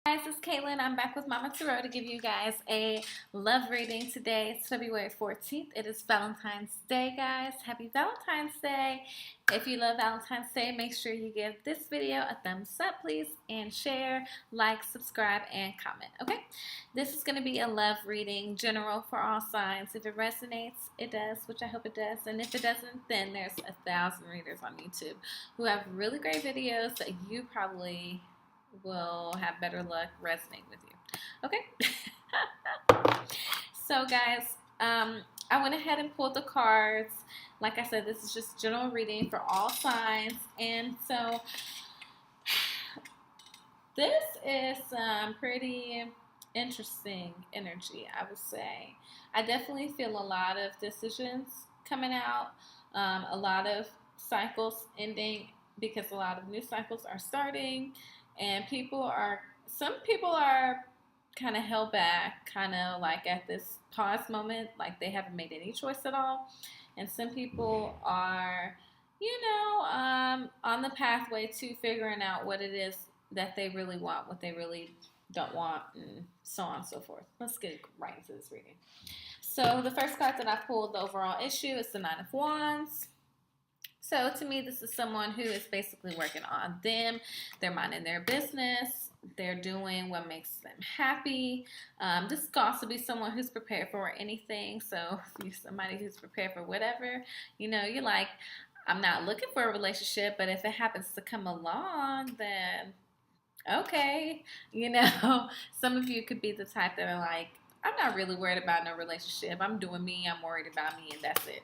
Guys, it's Caitlin. I'm back with Mama Tarot to give you guys a love reading today. It's February 14th. It is Valentine's Day, guys. Happy Valentine's Day. If you love Valentine's Day, make sure you give this video a thumbs up, please, and share, like, subscribe, and comment, okay? This is going to be a love reading, general for all signs. If it resonates, it does, which I hope it does. And if it doesn't, then there's 1,000 readers on YouTube who have really great videos that you probably will have better luck resonating with you. Okay? So guys, I went ahead and pulled the cards. Like I said, this is just general reading for all signs. And so this is some pretty interesting energy, I would say. I definitely feel a lot of decisions coming out, a lot of cycles ending because a lot of new cycles are starting. And some people are kind of held back, kind of like at this pause moment, like they haven't made any choice at all. And some people are, on the pathway to figuring out what it is that they really want, what they really don't want, and so on and so forth. Let's get right into this reading. So the first card that I pulled, the overall issue, is the Nine of Wands. So to me, this is someone who is basically working on them. They're minding their business. They're doing what makes them happy. This could also be someone who's prepared for anything. So if you're somebody who's prepared for whatever, you're like, I'm not looking for a relationship, but if it happens to come along, then okay. Some of you could be the type that are like, I'm not really worried about no relationship. I'm doing me. I'm worried about me, and that's it.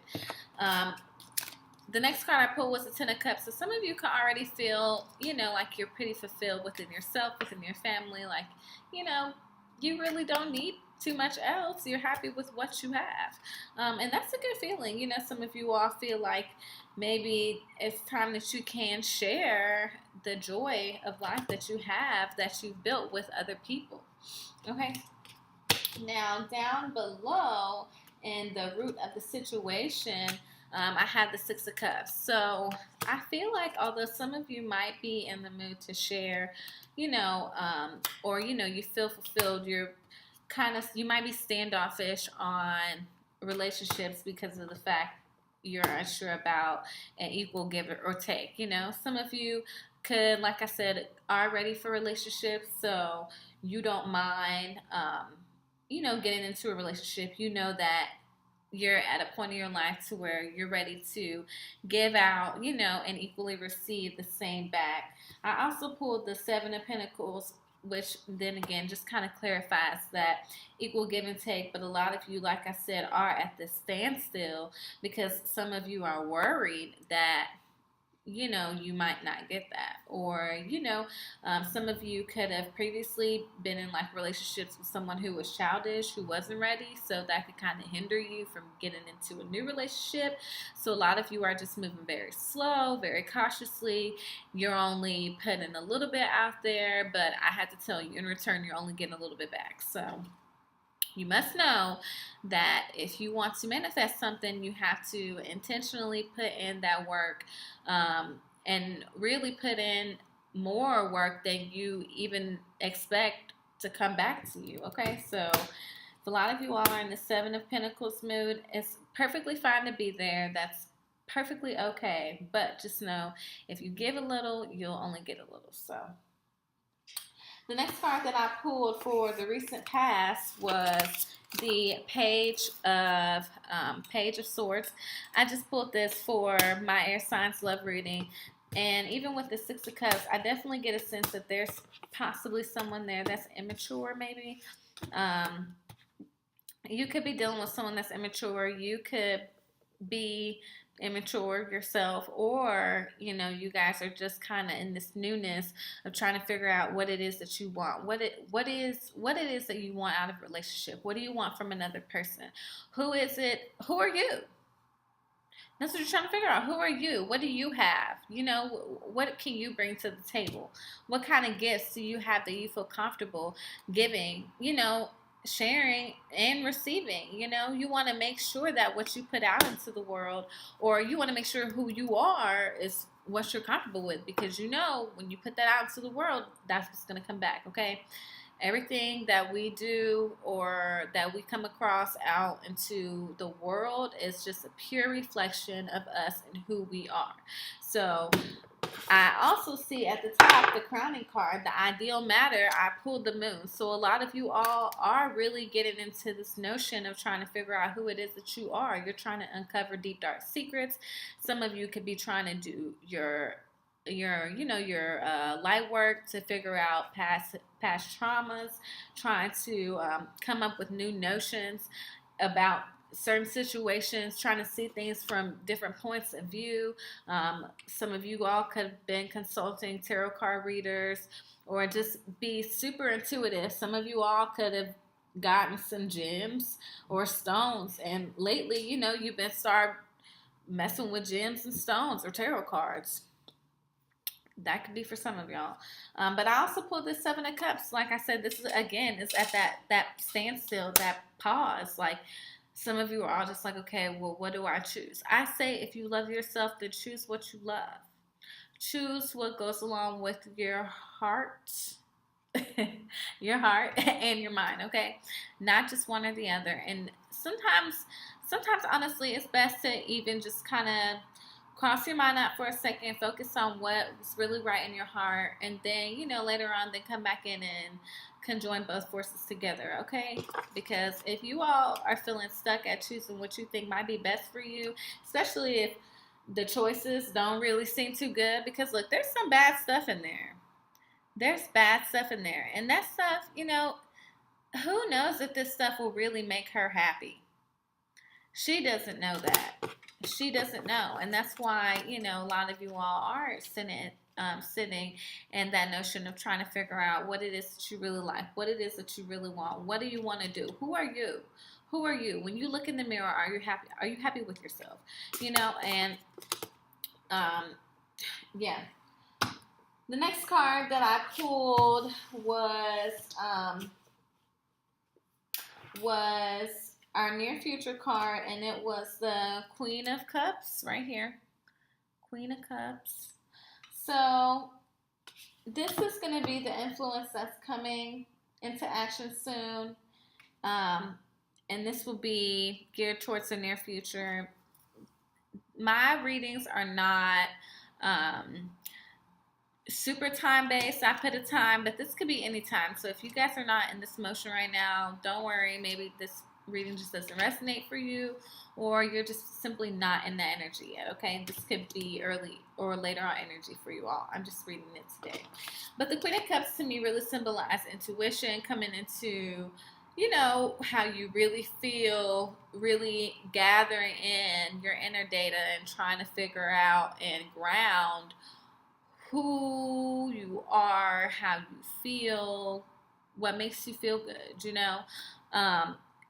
The next card I pulled was the Ten of Cups. So some of you can already feel, like you're pretty fulfilled within yourself, within your family. Like, you really don't need too much else. You're happy with what you have. And that's a good feeling. Some of you all feel like maybe it's time that you can share the joy of life that you have, that you've built with other people. Okay? Now, down below in the root of the situation, I have the Six of Cups. So I feel like although some of you might be in the mood to share, or, you feel fulfilled, you might be standoffish on relationships because of the fact you're unsure about an equal give or take. Some of you could, like I said, are ready for relationships, so you don't mind, getting into a relationship. You know that you're at a point in your life to where you're ready to give out, and equally receive the same back. I also pulled the Seven of Pentacles, which then again just kind of clarifies that equal give and take. But a lot of you, like I said, are at this standstill because some of you are worried that you might not get that, or some of you could have previously been in like relationships with someone who was childish, who wasn't ready, so that could kind of hinder you from getting into a new relationship. So a lot of you are just moving very slow, very cautiously. You're only putting a little bit out there, but I had to tell you, in return, you're only getting a little bit back. So you must know that if you want to manifest something, you have to intentionally put in that work, and really put in more work than you even expect to come back to you, okay? So if a lot of you all are in the Seven of Pentacles mood, it's perfectly fine to be there. That's perfectly okay. But just know, if you give a little, you'll only get a little. So the next card that I pulled for the recent past was the Page of Swords. I just pulled this for my air signs love reading. And even with the Six of Cups, I definitely get a sense that there's possibly someone there that's immature, maybe. You could be dealing with someone that's immature. You could be immature yourself, or you guys are just kind of in this newness of trying to figure out what it is that you want, what it is that you want out of a relationship. What do you want from another person? Who is it? Who are you? That's what you're trying to figure out. Who are you? What do you have? What can you bring to the table? What kind of gifts do you have that you feel comfortable giving, sharing and receiving? You want to make sure that what you put out into the world, or you want to make sure who you are is what you're comfortable with, because you know when you put that out into the world, that's what's going to come back. Okay, everything that we do or that we come across out into the world is just a pure reflection of us and who we are. So I also see at the top the crowning card, the ideal matter. I pulled the moon. So a lot of you all are really getting into this notion of trying to figure out who it is that you are. You're trying to uncover deep dark secrets. Some of you could be trying to do your light work to figure out past traumas, trying to come up with new notions about certain situations, trying to see things from different points of view. Some of you all could have been consulting tarot card readers or just be super intuitive. Some of you all could have gotten some gems or stones, and lately, you've been start messing with gems and stones or tarot cards. That could be for some of y'all. But I also pulled this Seven of Cups. Like I said, this is, again, it's at that standstill, that pause. Like, some of you are all just like, okay, well, what do I choose? I say if you love yourself, then choose what you love. Choose what goes along with your heart, your heart and your mind, okay? Not just one or the other. And sometimes, honestly, it's best to even just kind of cross your mind out for a second, focus on what's really right in your heart, and then, later on, then come back in and conjoin both forces together, okay? Because if you all are feeling stuck at choosing what you think might be best for you, especially if the choices don't really seem too good, because look, there's some bad stuff in there. There's bad stuff in there. And that stuff, who knows if this stuff will really make her happy? She doesn't know that. She doesn't know. And that's why, a lot of you all are sitting in that notion of trying to figure out what it is that you really like, what it is that you really want. What do you want to do? Who are you? Who are you? When you look in the mirror, are you happy? Are you happy with yourself? And yeah. The next card that I pulled was our near future card, and it was the Queen of Cups right here. Queen of Cups. So this is going to be the influence that's coming into action soon. And this will be geared towards the near future. My readings are not super time based. I put a time, but this could be any time. So if you guys are not in this motion right now, don't worry. Maybe this reading just doesn't resonate for you, or you're just simply not in that energy yet, okay? This could be early or later on energy for you all. I'm just reading it today. But the Queen of Cups to me really symbolize intuition, coming into, how you really feel, really gathering in your inner data and trying to figure out and ground who you are, how you feel, what makes you feel good,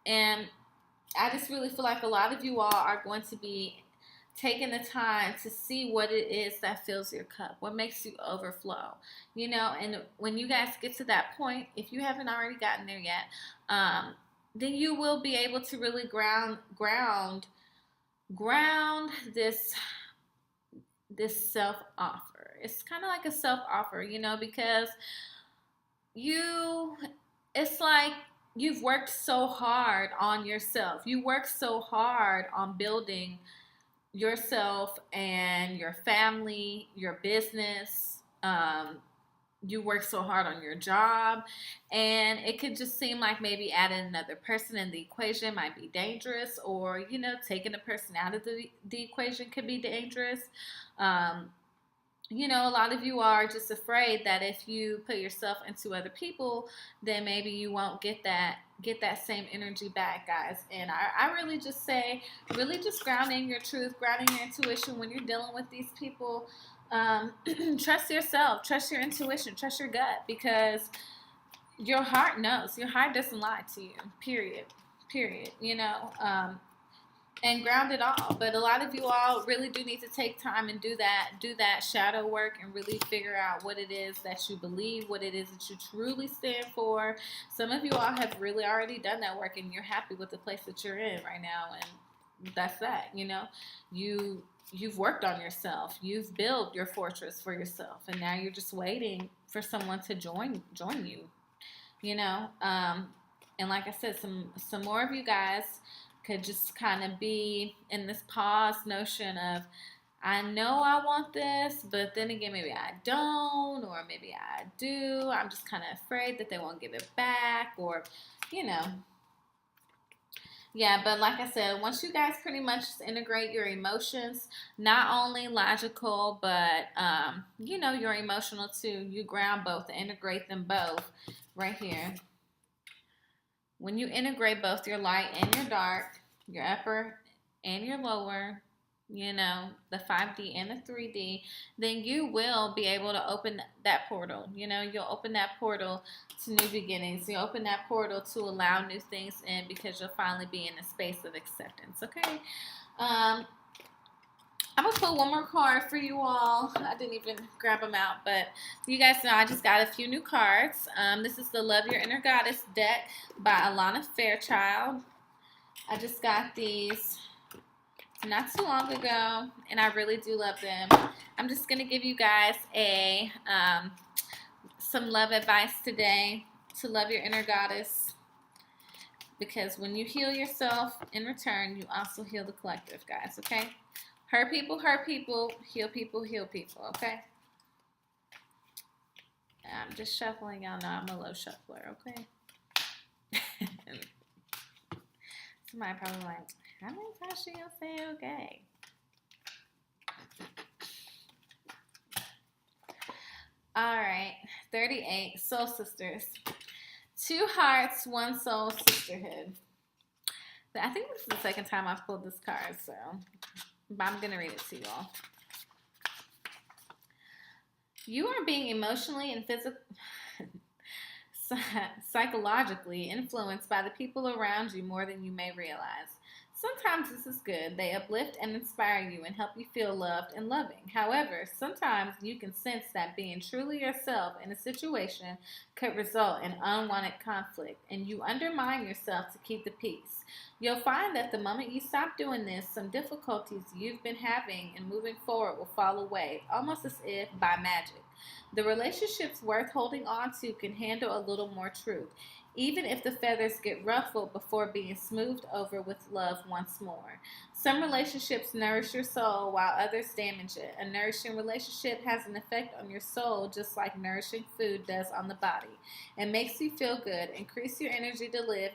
and I just really feel like a lot of you all are going to be taking the time to see what it is that fills your cup, what makes you overflow, and when you guys get to that point, if you haven't already gotten there yet, then you will be able to really ground this self-offer. It's kind of like a self-offer, because it's like you've worked so hard on yourself. You worked so hard on building yourself and your family, your business. You work so hard on your job, and it could just seem like maybe adding another person in the equation might be dangerous, or, taking a person out of the equation could be dangerous. A lot of you are just afraid that if you put yourself into other people, then maybe you won't get that same energy back, guys. And I really just say, really just grounding your truth, grounding your intuition when you're dealing with these people. Trust yourself, trust your intuition, trust your gut, because your heart knows. Your heart doesn't lie to you, period, and ground it all. But a lot of you all really do need to take time and do that shadow work and really figure out what it is that you believe, what it is that you truly stand for. Some of you all have really already done that work, and you're happy with the place that you're in right now, and that's that. You've worked on yourself. You've built your fortress for yourself, and now you're just waiting for someone to join you. You know, and like I said, some more of you guys could just kind of be in this pause notion of, I know I want this, but then again, maybe I don't, or maybe I do. I'm just kind of afraid that they won't give it back, or, you know. Yeah, but like I said, once you guys pretty much integrate your emotions, not only logical, but, your emotional too, you ground both, integrate them both right here. When you integrate both your light and your dark, your upper and your lower, the 5D and the 3D, then you will be able to open that portal. You'll open that portal to new beginnings. You'll open that portal to allow new things in, because you'll finally be in a space of acceptance, okay? I'm going to pull one more card for you all. I didn't even grab them out, but you guys know I just got a few new cards. This is the Love Your Inner Goddess deck by Alana Fairchild. I just got these not too long ago, and I really do love them. I'm just going to give you guys some love advice today to love your inner goddess, because when you heal yourself, in return, you also heal the collective, guys, okay? Hurt people, heal people, okay? I'm just shuffling. Y'all know I'm a low shuffler, okay? Somebody probably like, how many times she gonna say okay? All right, 38, Soul Sisters. 2 hearts, 1 soul, sisterhood. I think this is the second time I've pulled this card, but I'm gonna read it to you all. You are being emotionally and psychologically influenced by the people around you more than you may realize. Sometimes this is good. They uplift and inspire you and help you feel loved and loving. However, sometimes you can sense that being truly yourself in a situation could result in unwanted conflict, and you undermine yourself to keep the peace. You'll find that the moment you stop doing this, some difficulties you've been having and moving forward will fall away, almost as if by magic. The relationships worth holding on to can handle a little more truth, even if the feathers get ruffled before being smoothed over with love once more. Some relationships nourish your soul while others damage it. A nourishing relationship has an effect on your soul just like nourishing food does on the body. It makes you feel good, increases your energy to live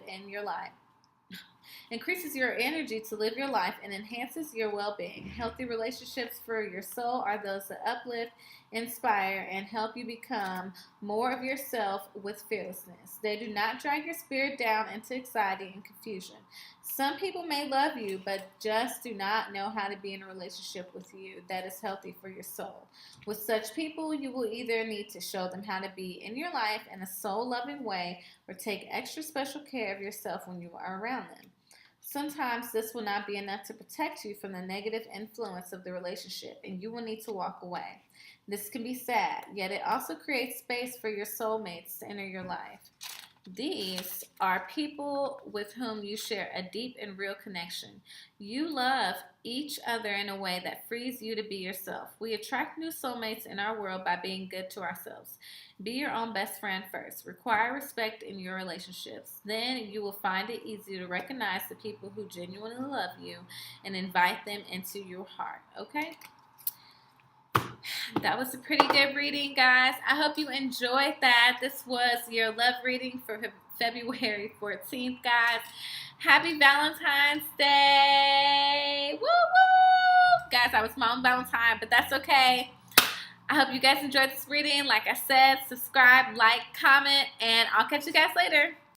your life, and enhances your well-being. Healthy relationships for your soul are those that uplift, inspire, and help you become more of yourself with fearlessness. They do not drag your spirit down into anxiety and confusion. Some people may love you, but just do not know how to be in a relationship with you that is healthy for your soul. With such people, you will either need to show them how to be in your life in a soul-loving way, or take extra special care of yourself when you are around them. Sometimes this will not be enough to protect you from the negative influence of the relationship, and you will need to walk away. This can be sad, yet it also creates space for your soulmates to enter your life. These are people with whom you share a deep and real connection. You love each other in a way that frees you to be yourself. We attract new soulmates in our world by being good to ourselves. Be your own best friend first. Require respect in your relationships. Then you will find it easy to recognize the people who genuinely love you and invite them into your heart. Okay? That was a pretty good reading, guys. I hope you enjoyed that. This was your love reading for February 14th, guys. Happy Valentine's Day. Woo woo! Guys, I was my own Valentine, but that's okay. I hope you guys enjoyed this reading. Like I said, subscribe, like, comment, and I'll catch you guys later.